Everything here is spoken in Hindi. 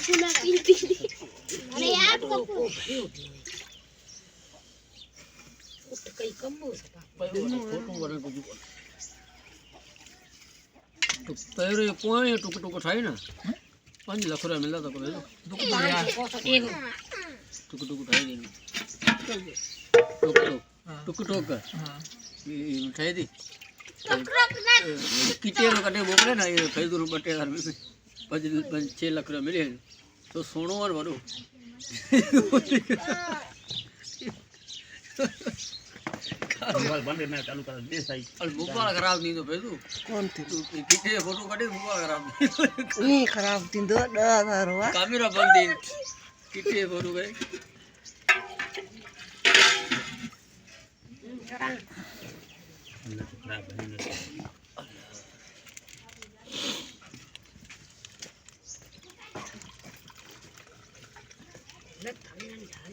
अरे यार कपूर उठ कई कम्बो से फोटो बने तो पैरे पोए टुक टुक थाई ना 5 लाख रुपया मिला तो करे टुक टुक थाई दे टुक टुक हां ये थाई दी किटे नो कटे मोकले ना ये फैदुर बटे घर में 5 लाख रुपया मिले तो सोनो और वरो मोबाइल बंद करना चालू कर दे सही और मोबाइल खराब नहीं तो फैदू कौन थी किटे फोटो कटे मोबाइल खराब नहीं खराब थी 10,000 हुआ कैमरा बंद थी किटे फोटो गए लग थाने नहीं